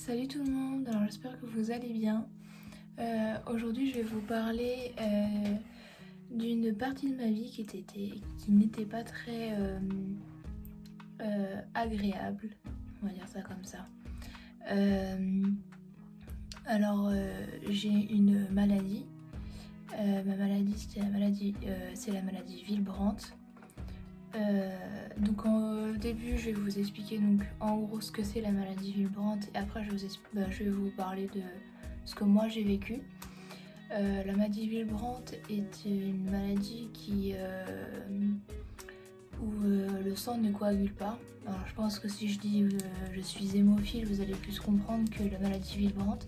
Salut tout le monde, alors j'espère que vous allez bien. Aujourd'hui je vais vous parler d'une partie de ma vie qui n'était pas très agréable, on va dire ça comme ça. J'ai une maladie, ma maladie c'est la maladie Willebrand. Donc au début je vais vous expliquer donc en gros ce que c'est la maladie Willebrand et après je vais vous parler de ce que moi j'ai vécu. La maladie Willebrand est une maladie où le sang ne coagule pas. Alors je pense que si je dis je suis hémophile, vous allez plus comprendre que la maladie Willebrand.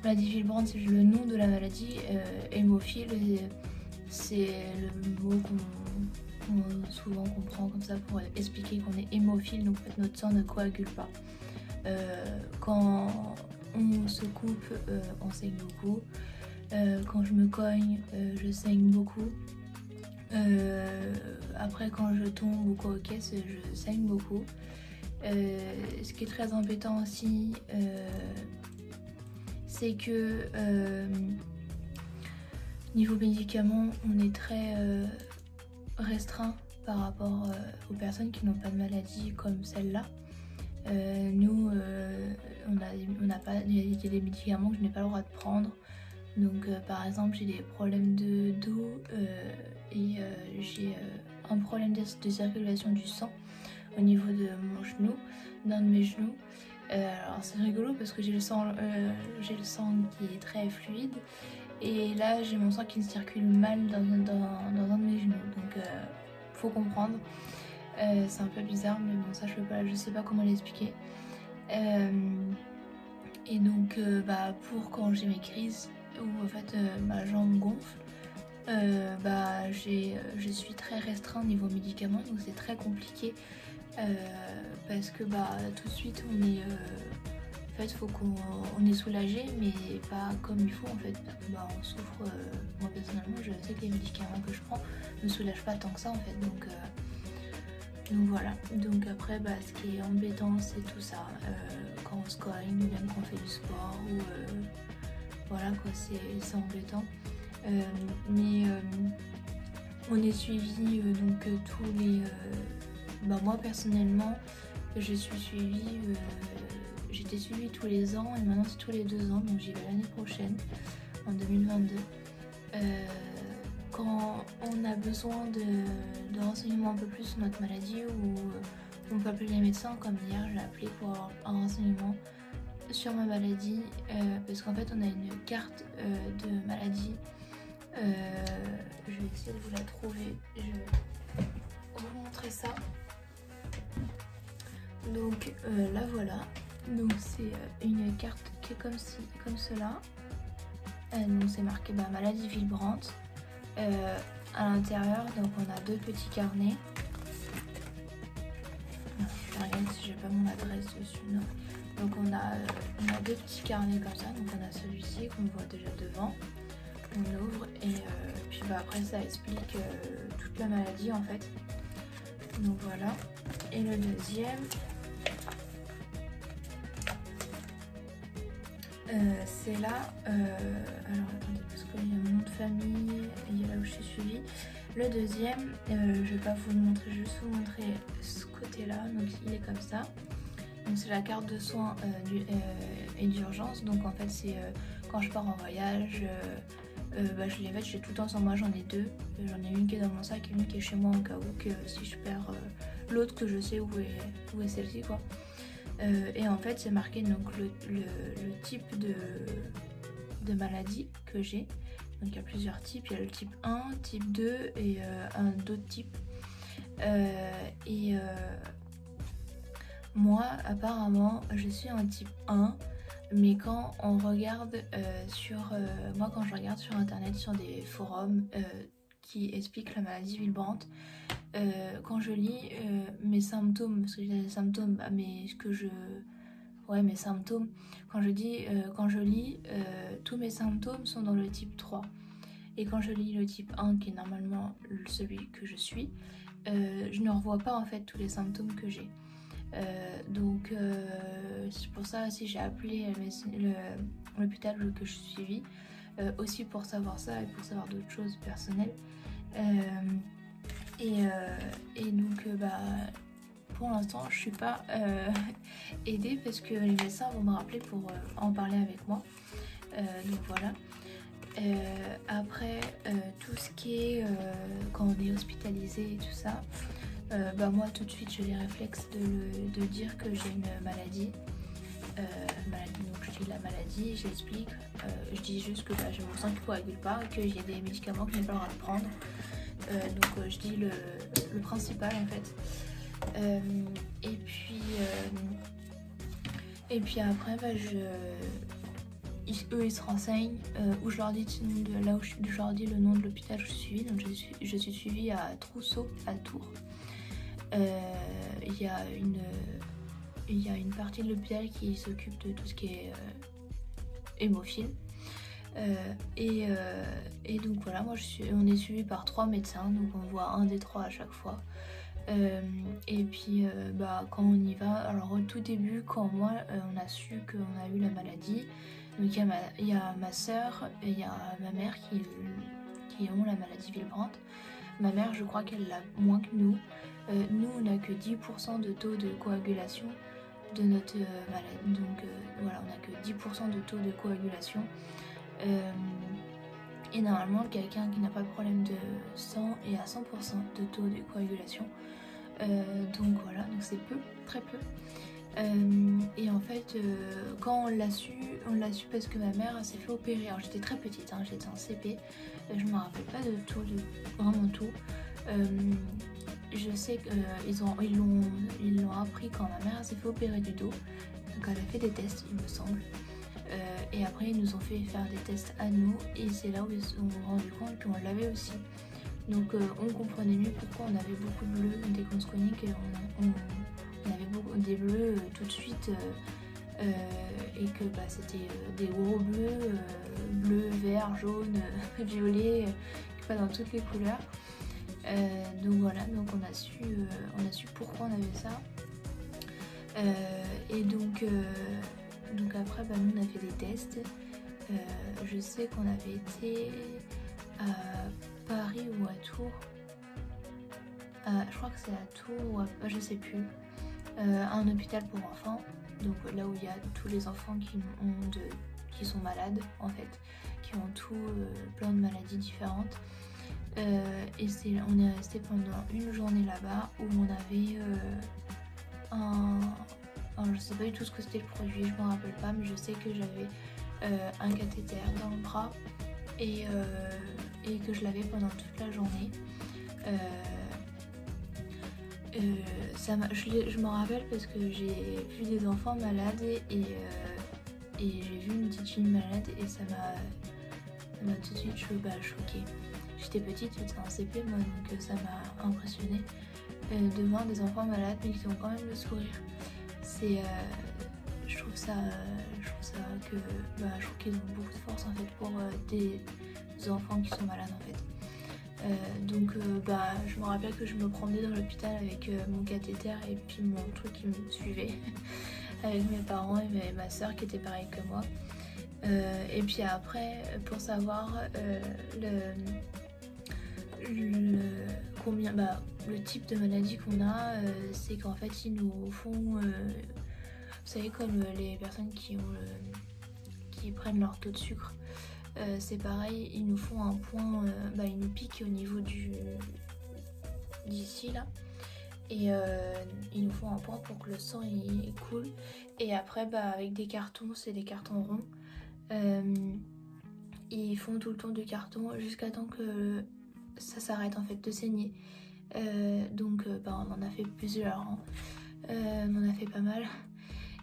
La maladie Willebrand c'est le nom de la maladie, hémophile c'est le mot qu'on souvent comprend comme ça pour expliquer qu'on est hémophile, donc en fait notre sang ne coagule pas. Quand on se coupe, on saigne beaucoup. Quand je me cogne, je saigne beaucoup. Après quand je tombe ou quoi aux caisses, je saigne beaucoup. Ce qui est très embêtant aussi, c'est que niveau médicaments, on est très restreint par rapport aux personnes qui n'ont pas de maladie comme celle-là. Nous, on n'a pas, il y a des médicaments que je n'ai pas le droit de prendre. Donc par exemple j'ai des problèmes de dos et j'ai un problème de circulation du sang au niveau de mon genou, d'un de mes genoux. Alors c'est rigolo parce que j'ai le sang qui est très fluide et là j'ai mon sang qui circule mal dans un de mes genoux, donc faut comprendre. C'est un peu bizarre mais bon ça je sais pas comment l'expliquer. Et donc pour quand j'ai mes crises où en fait ma jambe gonfle, je suis très restreint niveau médicaments, donc c'est très compliqué parce que tout de suite en fait faut qu'on est soulagé mais pas comme il faut en fait parce que on souffre. Moi personnellement je sais que les médicaments que je prends me soulagent pas tant que ça en fait, donc voilà. Donc après ce qui est embêtant c'est tout ça, quand on se cogne ou même quand on fait du sport ou voilà quoi, c'est embêtant. Mais on est suivi donc tous les moi personnellement je suis suivie, j'étais suivie tous les ans et maintenant c'est tous les 2 ans, donc j'y vais l'année prochaine en 2022. Quand on a besoin de renseignements un peu plus sur notre maladie ou on peut appeler les médecins, comme hier j'ai appelé pour avoir un renseignement sur ma maladie, parce qu'en fait on a une carte de maladie. Je vais essayer de vous la trouver, je vais vous montrer ça. Donc là voilà, donc c'est une carte qui est comme cela. Donc c'est marqué maladie Willebrand. À l'intérieur donc on a 2 petits carnets. Je regarde si j'ai pas mon adresse dessus, non. Donc on a 2 petits carnets comme ça, donc on a celui-ci qu'on voit déjà devant. On ouvre et puis après ça explique toute la maladie en fait. Donc voilà. Et le deuxième, c'est là. Alors attendez, parce qu'il y a mon nom de famille, il y a là où je suis suivie. Le deuxième, je vais pas vous le montrer, juste vous montrer ce côté-là. Donc il est comme ça. Donc c'est la carte de soins et d'urgence. Donc en fait c'est quand je pars en voyage. Je l'ai faite, j'ai tout le temps sur moi, j'en ai 2. J'en ai une qui est dans mon sac et une qui est chez moi au cas où, que si je perds l'autre, que je sais où est celle-ci quoi. Et en fait c'est marqué donc le type de maladie que j'ai. Donc il y a plusieurs types, il y a le type 1, type 2 et d'autres types. Moi apparemment je suis un type 1. Mais quand on regarde quand je regarde sur internet, sur des forums qui expliquent la maladie Willebrand, quand je lis mes symptômes, parce que j'ai des symptômes, mes symptômes, quand je lis, tous mes symptômes sont dans le type 3. Et quand je lis le type 1, qui est normalement celui que je suis, je ne revois pas en fait tous les symptômes que j'ai. Donc c'est pour ça aussi j'ai appelé l'hôpital que je suis suivie, aussi pour savoir ça et pour savoir d'autres choses personnelles. Et donc pour l'instant je suis pas aidée parce que les médecins vont me rappeler pour en parler avec moi. Donc voilà. Après tout ce qui est quand on est hospitalisé et tout ça, moi tout de suite j'ai les réflexes de dire que j'ai une maladie. Donc je dis la maladie, j'explique, je dis juste que j'ai mon sang qui ne coagule pas, que j'ai des médicaments que je n'ai pas le droit de prendre. Donc je dis le principal en fait. Et puis après eux ils se renseignent, où je leur dis je leur dis le nom de l'hôpital où je suis suivie. Donc je suis suivie à Trousseau à Tours. Il y a une partie de l'hôpital qui s'occupe de tout ce qui est hémophile. Et donc voilà, on est suivi par 3 médecins, donc on voit un des 3 à chaque fois. Et puis quand on y va, alors au tout début, quand moi on a su qu'on a eu la maladie, donc il y a ma soeur et il y a ma mère qui ont la maladie Willebrand. Ma mère, je crois qu'elle l'a moins que nous. Nous, on n'a que 10% de taux de coagulation de notre maladie. Donc voilà, on n'a que 10% de taux de coagulation. Et normalement, quelqu'un qui n'a pas de problème de sang est à 100% de taux de coagulation. Donc voilà, donc c'est peu, très peu. Et en fait, quand on l'a su parce que ma mère s'est fait opérer. Alors j'étais très petite, j'étais en CP, je me rappelle pas de tout, vraiment tout. Je sais qu'ils l'ont appris quand ma mère s'est fait opérer du dos. Donc elle a fait des tests, il me semble. Et après ils nous ont fait faire des tests à nous et c'est là où ils se sont rendus compte qu'on l'avait aussi. Donc on comprenait mieux pourquoi on avait beaucoup de bleus dès qu'on se connaît, on avait beaucoup des bleus tout de suite et que c'était des gros bleus, bleu, vert, jaune, violet, dans toutes les couleurs. Donc voilà, donc on a su pourquoi on avait ça. Et donc après nous on a fait des tests. Je sais qu'on avait été à Paris ou à Tours. Je crois que c'est à Tours ou à, je sais plus. Un hôpital pour enfants, donc là où il y a tous les enfants qui sont malades en fait, qui ont plein de maladies différentes. Et on est resté pendant une journée là-bas où on avait alors je sais pas du tout ce que c'était le produit, je m'en rappelle pas, mais je sais que j'avais un cathéter dans le bras et que je l'avais pendant toute la journée. Je m'en rappelle parce que j'ai vu des enfants malades et j'ai vu une petite fille malade et ça m'a tout de suite choquée. J'étais petite, j'étais en CP moi, donc ça m'a impressionnée de voir des enfants malades mais qui ont quand même le sourire. Je trouve qu'ils ont beaucoup de force en fait pour des enfants qui sont malades en fait. Donc je me rappelle que je me promenais dans l'hôpital avec mon cathéter et puis mon truc qui me suivait avec mes parents et ma soeur qui était pareil que moi. Et puis après, pour savoir le type de maladie qu'on a, c'est qu'en fait ils nous font, vous savez, comme les personnes qui prennent leur taux de sucre, c'est pareil, ils nous font un point, ils nous piquent au niveau d'ici là, et ils nous font un point pour que le sang il coule, et après avec des cartons, c'est des cartons ronds, ils font tout le tour du carton jusqu'à temps que ça s'arrête en fait de saigner. Donc on en a fait plusieurs, on en a fait pas mal,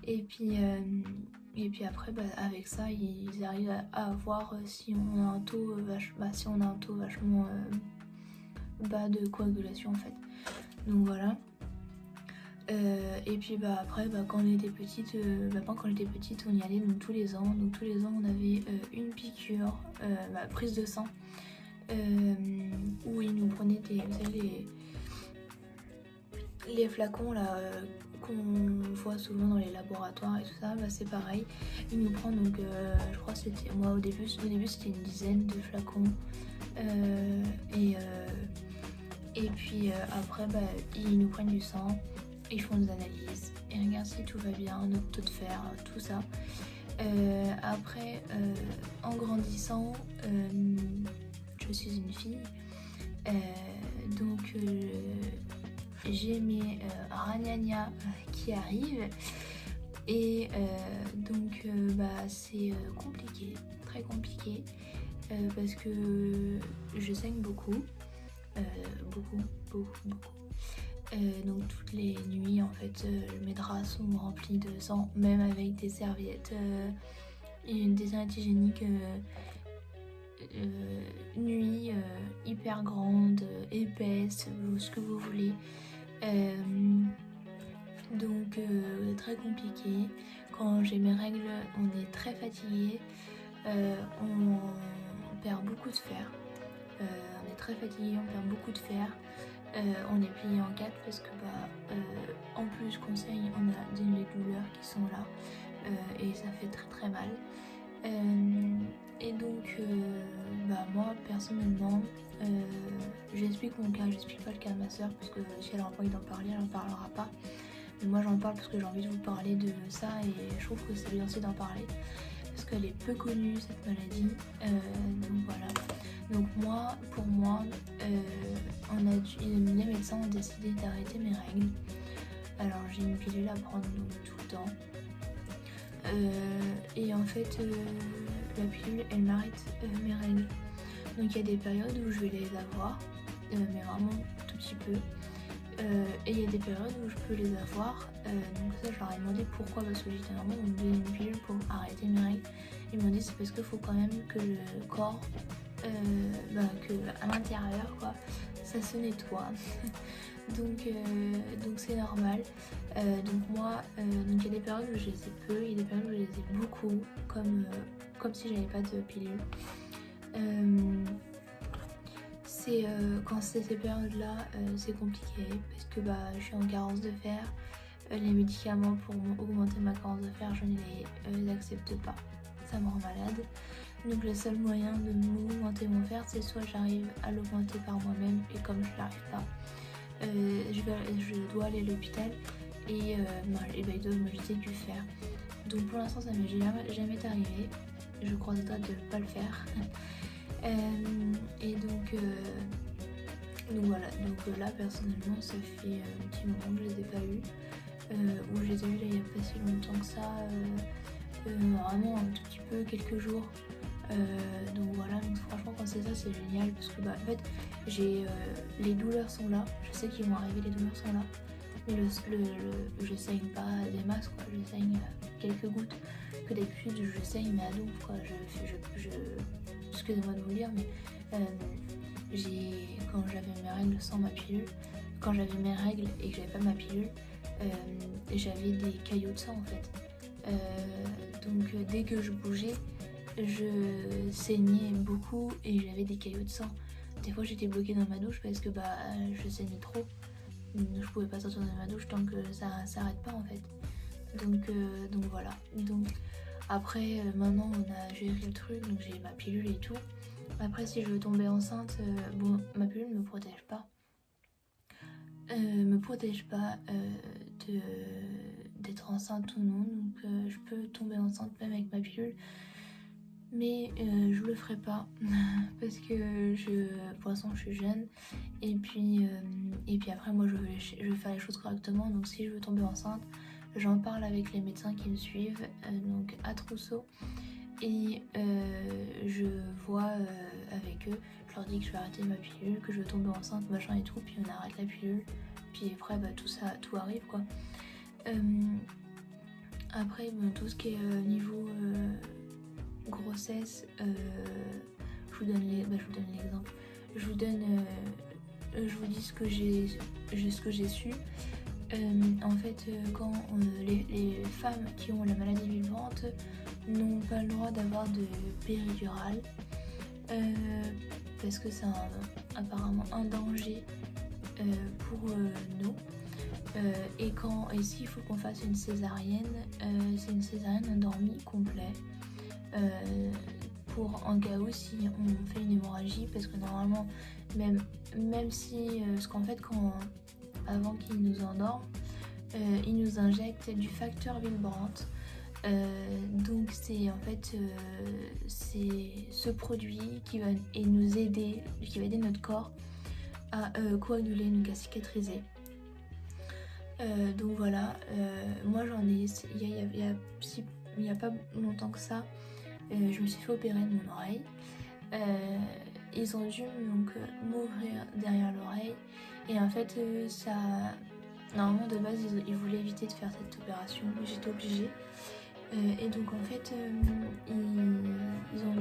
et puis après avec ça ils arrivent à voir si on a un taux vachement bas de coagulation en fait. Donc voilà. Et puis après quand on était petite, quand on était petite on y allait donc tous les ans. Donc tous les ans on avait une piqûre, prise de sang, où ils nous prenaient vous savez, les flacons là qu'on voit souvent dans les laboratoires et tout ça, bah, c'est pareil. Il nous prend donc, je crois que c'était, moi au début c'était une dizaine de flacons. Et puis après, bah, ils nous prennent du sang, ils font des analyses, et regardent si tout va bien, notre taux de fer, tout ça. Après, en grandissant, je suis une fille, donc j'ai mes ragnagnas qui arrivent, et donc bah, c'est compliqué, très compliqué, parce que je saigne beaucoup, beaucoup. Donc toutes les nuits en fait mes draps sont remplis de sang, même avec des serviettes hygiéniques nuit hyper grande, épaisse, ce que vous voulez. Donc très compliqué. Quand j'ai mes règles, on est très fatigué, on perd beaucoup de fer. On est très fatigué, on perd beaucoup de fer. On est plié en 4 parce que en plus qu'on saigne, on a des douleurs qui sont là, et ça fait très très mal. Et donc moi personnellement, j'explique mon cas, j'explique pas le cas de ma soeur parce que si elle a envie d'en parler, elle en parlera pas. Mais moi j'en parle parce que j'ai envie de vous parler de ça, et je trouve que c'est bien aussi d'en parler parce qu'elle est peu connue cette maladie. Donc voilà. Donc pour moi, les médecins ont décidé d'arrêter mes règles. Alors j'ai une pilule à prendre donc, tout le temps. Et en fait, la pilule, elle m'arrête mes règles. Donc il y a des périodes où je vais les avoir, mais vraiment tout petit peu. Et il y a des périodes où je peux les avoir. Donc ça, je leur ai demandé pourquoi, parce que j'étais normalement on me donnait une pilule pour arrêter mes règles. Ils m'ont dit c'est parce qu'il faut quand même que le corps, que à l'intérieur quoi, ça se nettoie. donc c'est normal. Donc moi, il y a des périodes où je les ai peu, il y a des périodes où je les ai beaucoup, comme si j'avais pas de pilule. Quand c'est ces périodes-là, c'est compliqué parce que je suis en carence de fer. Les médicaments pour augmenter ma carence de fer, je ne les accepte pas. Ça me rend malade. Donc le seul moyen de m'augmenter mon fer, c'est soit j'arrive à l'augmenter par moi-même, et comme je n'arrive pas, je dois aller à l'hôpital et ils doivent me jeter du fer. Donc pour l'instant ça m'est jamais arrivé. Je croise les doigts de ne pas le faire. Et donc voilà, donc là personnellement ça fait un petit moment que je les ai pas eus, ou je les ai eus là il n'y a pas si longtemps que ça, vraiment un tout petit peu, quelques jours. Donc voilà, donc franchement quand c'est ça c'est génial parce que en fait j'ai les douleurs sont là, je sais qu'ils vont arriver, les douleurs sont là, mais je saigne pas des masses quoi, je saigne quelques gouttes, que d'habitude je saigne mais à donf quoi, excusez-moi de vous le dire, mais quand j'avais mes règles sans ma pilule, quand j'avais mes règles et que j'avais pas ma pilule, j'avais des caillots de sang en fait. Donc dès que je bougeais, je saignais beaucoup et j'avais des caillots de sang. Des fois j'étais bloquée dans ma douche parce que je saignais trop. Je pouvais pas sortir de ma douche tant que ça s'arrête pas en fait. Donc voilà. Donc après maintenant on a géré le truc, donc j'ai ma pilule et tout. Après si je veux tomber enceinte, ma pilule me protège pas. D'être enceinte ou non, donc je peux tomber enceinte même avec ma pilule, mais je le ferai pas parce que pour l'instant je suis jeune, et puis après moi je veux faire les choses correctement. Donc si je veux tomber enceinte, j'en parle avec les médecins qui me suivent, donc à Trousseau, et je vois avec eux, je leur dis que je vais arrêter ma pilule, que je veux tomber enceinte machin et tout, puis on arrête la pilule, puis après tout arrive quoi. Après tout ce qui est niveau grossesse, je vous donne l'exemple, je vous dis ce que j'ai su. En fait quand les femmes qui ont la maladie vivante n'ont pas le droit d'avoir de péridurale, parce que c'est apparemment un danger pour nous. Et s'il faut qu'on fasse une césarienne, c'est une césarienne endormie complet. En cas où si on fait une hémorragie, parce que normalement même si parce qu'en fait avant qu'ils nous endorment, ils nous injectent du facteur Wilbrandt. Donc c'est en fait c'est ce produit qui va nous aider, qui va aider notre corps à coaguler, donc à cicatriser. Donc voilà, moi j'en ai, il y a pas longtemps que ça, je me suis fait opérer de mon oreille. Ils ont dû donc m'ouvrir derrière l'oreille et en fait ça, normalement de base ils voulaient éviter de faire cette opération, mais j'étais obligée. Et donc en fait ils ont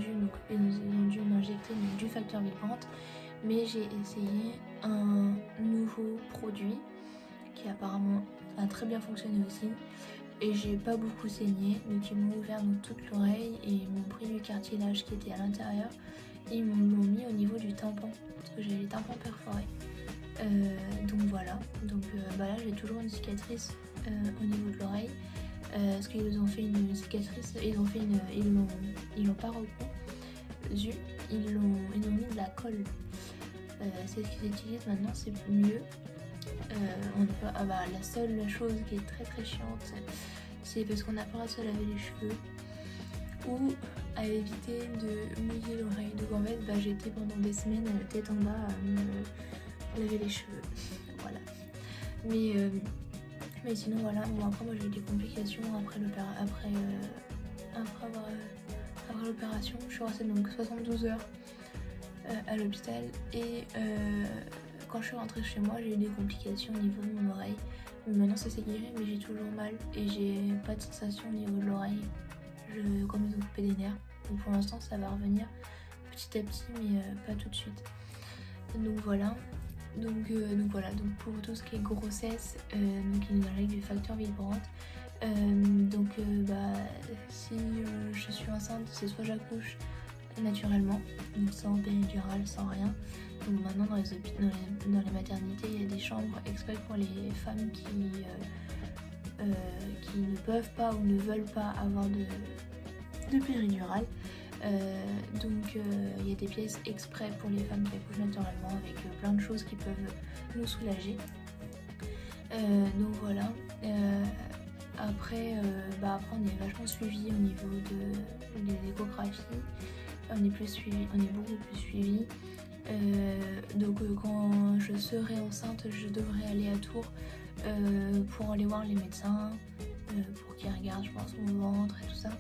dû m'injecter du facteur Wilbrandt, mais j'ai essayé un nouveau produit qui apparemment a très bien fonctionné aussi, et j'ai pas beaucoup saigné. Donc ils m'ont ouvert donc toute l'oreille et ils m'ont pris du cartilage qui était à l'intérieur et ils m'ont mis au niveau du tympan parce que j'avais les tympans perforés. Donc voilà, donc là j'ai toujours une cicatrice au niveau de l'oreille, parce qu'ils ont fait une cicatrice, ils l'ont pas recousu, ils ont mis de la colle. C'est ce qu'ils utilisent maintenant, c'est mieux. La seule chose qui est très très chiante, c'est parce qu'on n'a pas le droit de se laver les cheveux ou à éviter de mouiller l'oreille. Donc en fait j'étais pendant des semaines tête en bas à me laver les cheveux. Voilà. Mais sinon voilà, bon, après moi j'ai eu des complications après l'opération. Je suis restée donc 72 heures à l'hôpital et quand je suis rentrée chez moi, j'ai eu des complications au niveau de mon oreille. Maintenant ça s'est guéri, mais j'ai toujours mal et j'ai pas de sensation au niveau de l'oreille. Comme ils ont coupé des nerfs. Donc pour l'instant ça va revenir petit à petit, mais pas tout de suite. Donc voilà. Donc pour tout ce qui est grossesse, donc il nous injecte du facteur Wilbrandt. Si je suis enceinte, c'est soit j'accouche naturellement, donc sans péridurale, sans rien. Donc maintenant dans les maternités, il y a des chambres exprès pour les femmes qui ne peuvent pas ou ne veulent pas avoir de péridurale. Il y a des pièces exprès pour les femmes qui accouchent naturellement avec plein de choses qui peuvent nous soulager. Donc voilà. Après on est vachement suivi au niveau des échographies. On est beaucoup plus suivi. Quand je serai enceinte, je devrais aller à Tours pour aller voir les médecins, pour qu'ils regardent, je pense, mon ventre et tout ça.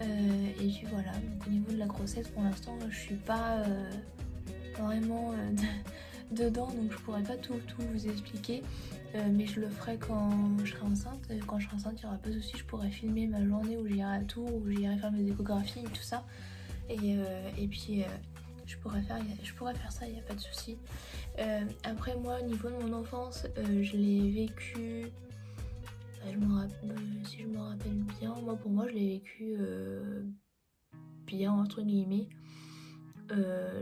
Et puis voilà, donc au niveau de la grossesse, pour l'instant, je suis pas vraiment dedans, donc je pourrais pas tout vous expliquer, mais je le ferai quand je serai enceinte. Quand je serai enceinte, il n'y aura pas de souci, je pourrai filmer ma journée où j'irai à Tours, où j'irai faire mes échographies et tout ça. Et puis je pourrais faire ça, il n'y a pas de souci. Après moi, au niveau de mon enfance, je l'ai vécu, si je me rappelle bien, pour moi je l'ai vécu bien entre guillemets.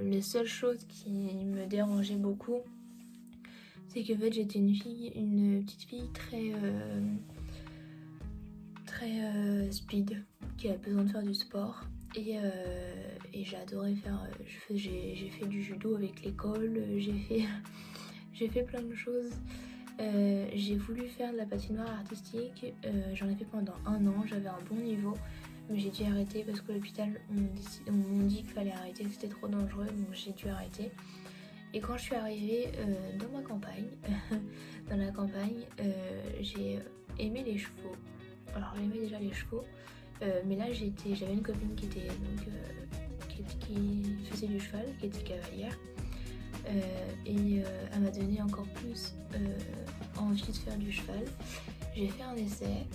Les seules choses qui me dérangeaient beaucoup, c'est que en fait j'étais une petite fille très speed, qui a besoin de faire du sport. Et j'ai adoré faire, j'ai fait du judo avec l'école, j'ai fait plein de choses. J'ai voulu faire de la patinoire artistique, j'en ai fait pendant 1 an, j'avais un bon niveau, mais j'ai dû arrêter parce que l'hôpital on m'a dit qu'il fallait arrêter, que c'était trop dangereux, donc j'ai dû arrêter. Et quand je suis arrivée dans ma campagne, j'ai aimé les chevaux. Alors j'aimais déjà les chevaux, mais là j'avais une copine qui faisait du cheval, qui était cavalière, et elle m'a donné encore plus envie de faire du cheval. J'ai fait un essai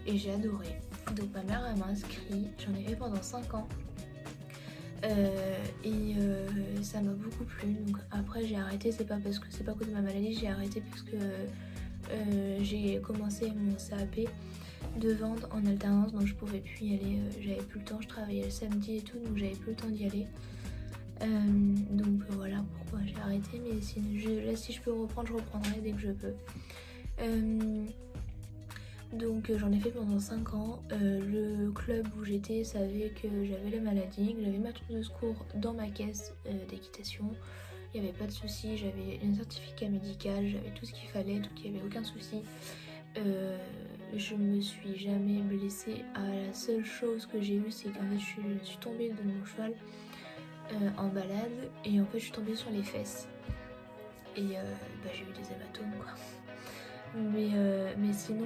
et j'ai adoré. Donc ma mère elle m'a inscrit, j'en ai fait pendant 5 ans. Ça m'a beaucoup plu. Donc après j'ai arrêté, c'est pas à cause de ma maladie, j'ai arrêté parce que j'ai commencé mon CAP de vente en alternance, donc je pouvais plus y aller, j'avais plus le temps, je travaillais le samedi et tout, donc j'avais plus le temps d'y aller. Voilà pourquoi j'ai arrêté, mais si je peux reprendre, je reprendrai dès que je peux. Donc j'en ai fait pendant 5 ans. Le club où j'étais savait que j'avais la maladie, que j'avais ma trousse de secours dans ma caisse d'équitation. Il n'y avait pas de souci, j'avais un certificat médical, j'avais tout ce qu'il fallait, donc il n'y avait aucun souci. Je me suis jamais blessée. La seule chose que j'ai eue, c'est qu'en fait je suis tombée de mon cheval en balade et en fait je suis tombée sur les fesses. Et j'ai eu des hématomes quoi. Mais sinon,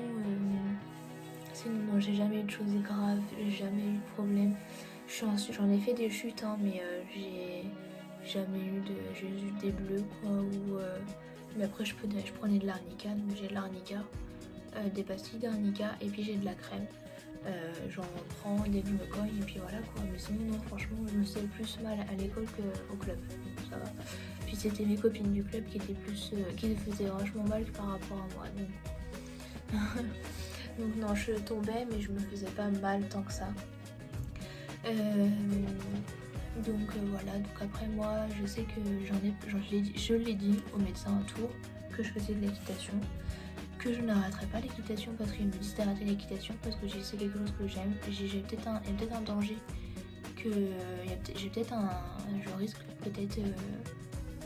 non, j'ai jamais eu de choses graves, j'ai jamais eu de problème. J'en ai fait des chutes, hein, mais j'ai jamais eu j'ai eu des bleus quoi. Mais après je prenais de l'arnica, donc j'ai de l'arnica, des pastilles d'arnica et puis j'ai de la crème. J'en prends dès que je me cogne et puis voilà quoi. Mais sinon non, franchement je me faisais plus mal à l'école qu'au club, donc ça va. Puis c'était mes copines du club qui étaient qui faisaient vachement mal par rapport à moi. Donc non, je tombais mais je me faisais pas mal tant que ça. Donc voilà, donc après moi je sais que je l'ai dit au médecin à Tours que je faisais de l'équitation, que je n'arrêterais pas l'équitation parce qu'il me dit d'arrêter l'équitation parce que c'est quelque chose que j'aime. Il y a peut-être un danger que je risque peut-être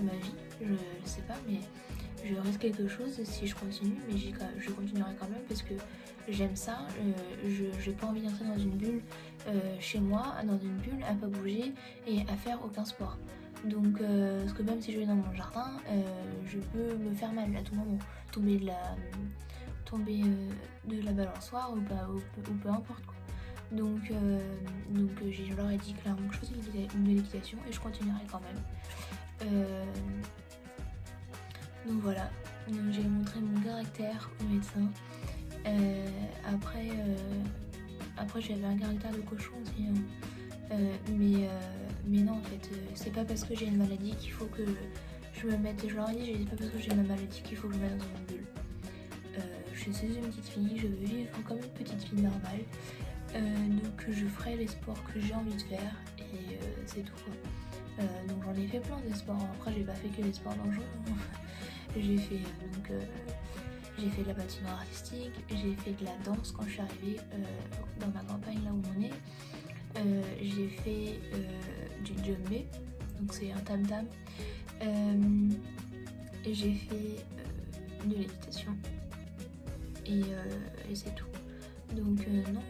ma vie, je sais pas, mais je risque quelque chose si je continue, mais je continuerai quand même parce que j'aime ça. J'ai pas envie d'entrer dans une bulle chez moi, dans une bulle à pas bouger et à faire aucun sport. Donc parce que même si je vais dans mon jardin, je peux me faire mal à tout moment, tomber de la balançoire ou peu importe quoi. Donc je leur ai dit clairement que je faisais de l'équitation et je continuerai quand même. Donc voilà, j'ai montré mon caractère au médecin. Après j'avais un caractère de cochon aussi, hein. Mais non, en fait, c'est pas parce que j'ai une maladie qu'il faut que je me mette. Je leur ai dit, c'est pas parce que j'ai une maladie qu'il faut que je me mette dans une bulle. Je suis une petite fille, je veux vivre comme une petite fille normale. Donc je ferai les sports que j'ai envie de faire et c'est tout quoi. Donc j'en ai fait plein de sports. Après j'ai pas fait que des sports dangereux. J'ai fait de la patinoire artistique, j'ai fait de la danse quand je suis arrivée dans ma campagne là où on est. J'ai fait du djembé, donc c'est un tam-tam. Et j'ai fait de l'équitation et c'est tout. Donc non,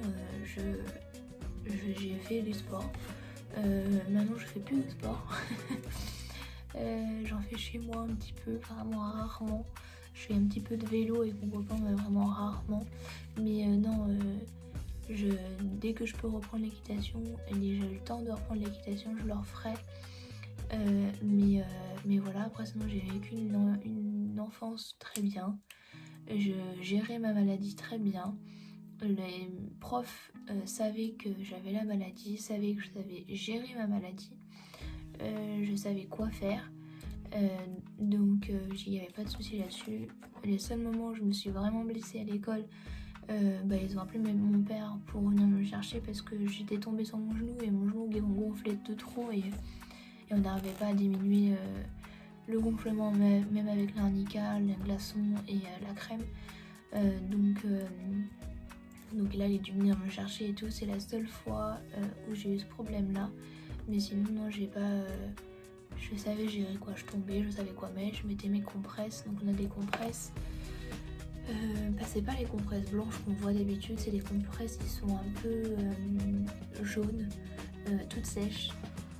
j'ai fait du sport. Maintenant je fais plus de sport. J'en fais chez moi un petit peu, vraiment rarement. Je fais un petit peu de vélo avec mon copain, mais vraiment rarement. Mais non, dès que je peux reprendre l'équitation, et j'ai le temps de reprendre l'équitation, je le referai. Mais voilà, après sinon j'ai vécu une enfance très bien. Je gérais ma maladie très bien. Les profs savaient que j'avais la maladie, savaient que je savais gérer ma maladie. Je savais quoi faire. Donc il n'y avait pas de souci là-dessus. Les seuls moments où je me suis vraiment blessée à l'école, ils ont appelé mon père pour venir me chercher parce que j'étais tombée sur mon genou et mon genou gonflait de trop et on n'arrivait pas à diminuer le gonflement même avec l'arnica, le glaçon et la crème. Donc là il est dû venir me chercher et tout. C'est la seule fois où j'ai eu ce problème là. Mais sinon non, j'ai pas... je savais gérer quoi, je tombais, je savais quoi mettre, je mettais mes compresses. Donc on a des compresses, c'est pas les compresses blanches qu'on voit d'habitude, c'est des compresses qui sont un peu jaunes, toutes sèches,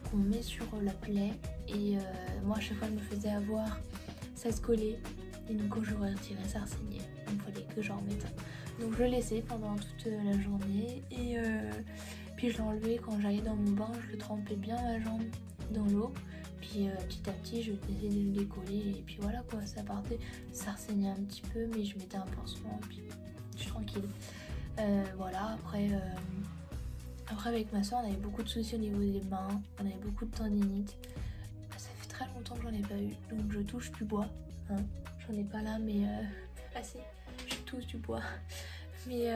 qu'on met sur la plaie. Et moi à chaque fois je me faisais avoir, ça se collait. Et donc quand j'aurais retiré, ça resaignait. Donc il fallait que j'en remette. Donc je le laissais pendant toute la journée et puis je l'enlevais quand j'allais dans mon bain, je le trempais bien ma jambe dans l'eau. Puis petit à petit je essayais de le décoller et puis voilà quoi, ça partait, ça resaignait un petit peu mais je mettais un pansement et puis je suis tranquille. Voilà, après avec ma soeur on avait beaucoup de soucis au niveau des mains, on avait beaucoup de tendinite. Ça fait très longtemps que j'en ai pas eu, donc je touche du bois, hein. J'en ai pas là mais assez, je touche du bois. Mais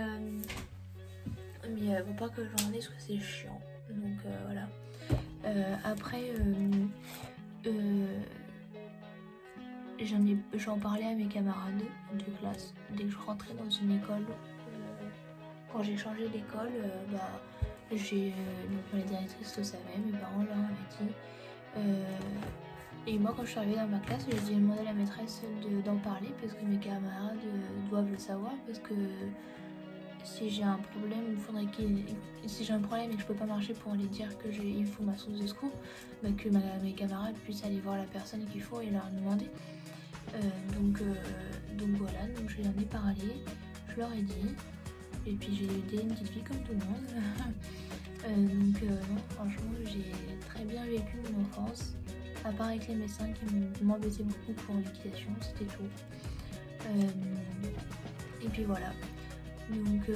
faut pas que j'en ai parce que c'est chiant. Donc après j'en parlais à mes camarades de classe. Dès que je rentrais dans une école, quand j'ai changé d'école, donc la directrice le savait, mes parents leur avaient dit. Et moi, quand je suis arrivée dans ma classe, j'ai demandé à la maîtresse d'en parler parce que mes camarades doivent le savoir. Parce que si j'ai un problème, si j'ai un problème et que je peux pas marcher pour aller dire que il faut ma source de secours, que mes camarades puissent aller voir la personne qu'il faut et leur demander. Donc voilà, donc je lui en ai parlé, je leur ai dit. Et puis j'ai aidé une petite fille comme tout le monde. Non, franchement, j'ai très bien vécu mon enfance. À part avec les médecins qui m'embêtaient beaucoup pour l'équitation, c'était tout. Et puis voilà. Donc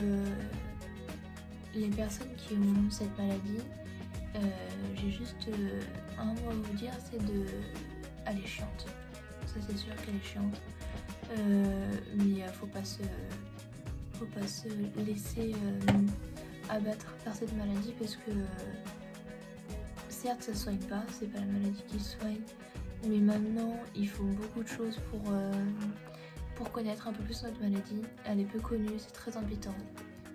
les personnes qui ont cette maladie, j'ai juste un mot à vous dire, c'est elle est chiante. Ça c'est sûr qu'elle est chiante. Mais faut pas se laisser abattre par cette maladie parce que certes ça soigne pas, c'est pas la maladie qui soigne, mais maintenant il faut beaucoup de choses pour connaître un peu plus notre maladie. Elle est peu connue, c'est très embêtant,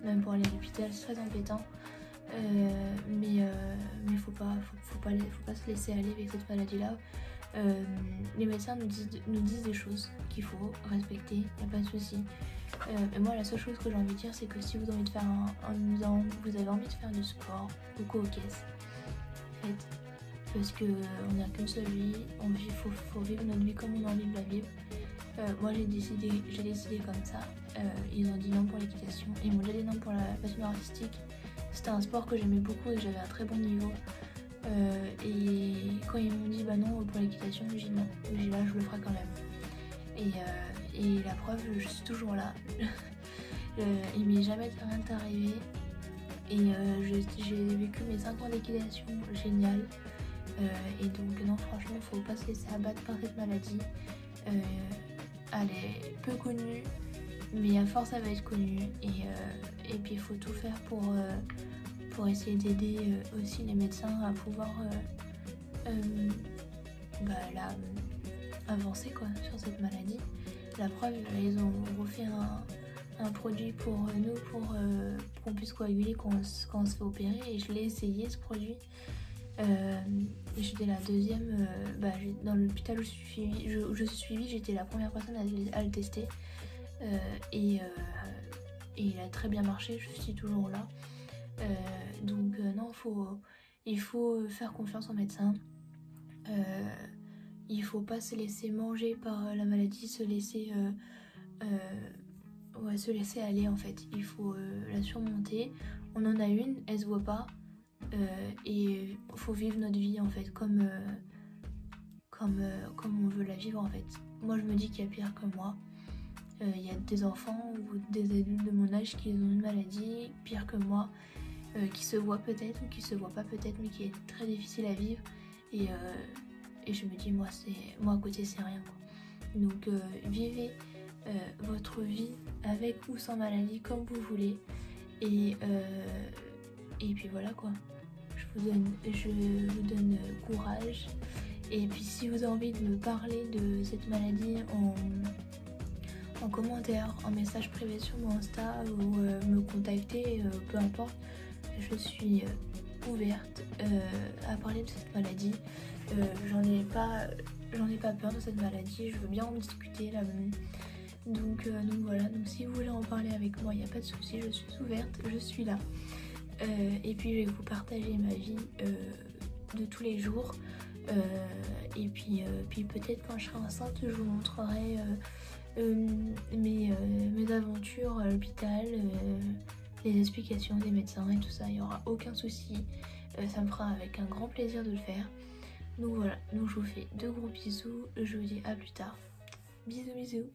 même pour aller à l'hôpital c'est très embêtant, mais faut pas se laisser aller avec cette maladie là. Les médecins nous disent des choses qu'il faut respecter, il n'y a pas de souci. Et moi la seule chose que j'ai envie de dire, c'est que si vous avez envie de faire vous avez envie de faire du sport, beaucoup aux caisses, faites, parce que on n'a qu'une seule vie, faut vivre notre vie comme on a envie de la vivre. Moi j'ai décidé comme ça. Ils ont dit non pour l'équitation, ils m'ont déjà dit non pour la patinoire artistique. C'était un sport que j'aimais beaucoup et j'avais un très bon niveau. Et quand ils m'ont dit bah non pour l'équitation, j'ai dit non, j'ai dit là je le ferai quand même. Et la preuve, je suis toujours là. Il m'est jamais rien arrivé. Et j'ai vécu mes 5 ans d'équitation, génial. Et donc non, franchement, faut pas se laisser abattre par cette maladie. Elle est peu connue, mais à force elle va être connue. Et puis il faut tout faire pour essayer d'aider aussi les médecins à pouvoir avancer quoi, sur cette maladie. La preuve, ils ont refait un produit pour nous pour qu'on puisse coaguler quand on se fait opérer, et je l'ai essayé ce produit. Et j'étais la deuxième, dans l'hôpital où je suis suivie, j'étais la première personne à le tester. Et il a très bien marché, je suis toujours là. Non, il faut faire confiance aux médecins. Il faut pas se laisser manger par la maladie, se laisser aller en fait. Il faut la surmonter. On en a une, elle se voit pas. Et faut vivre notre vie en fait comme on veut la vivre en fait. Moi je me dis qu'il y a pire que moi. Il y a des enfants ou des adultes de mon âge qui ont une maladie pire que moi, qui se voit peut-être ou qui se voit pas peut-être, mais qui est très difficile à vivre. Et je me dis moi à côté c'est rien quoi. Donc vivez votre vie avec ou sans maladie comme vous voulez. Et puis voilà quoi. Je vous donne courage. Et puis si vous avez envie de me parler de cette maladie en commentaire, en message privé sur mon Insta ou me contacter, peu importe, je suis ouverte à parler de cette maladie. J'en ai pas peur de cette maladie, je veux bien en discuter là. Donc voilà, donc si vous voulez en parler avec moi, il n'y a pas de souci, je suis ouverte, je suis là. Et puis je vais vous partager ma vie de tous les jours. Et puis peut-être quand je serai enceinte, je vous montrerai mes aventures à l'hôpital, les explications des médecins et tout ça. Il n'y aura aucun souci. Ça me fera avec un grand plaisir de le faire. Donc voilà, donc je vous fais de gros bisous. Je vous dis à plus tard. Bisous bisous.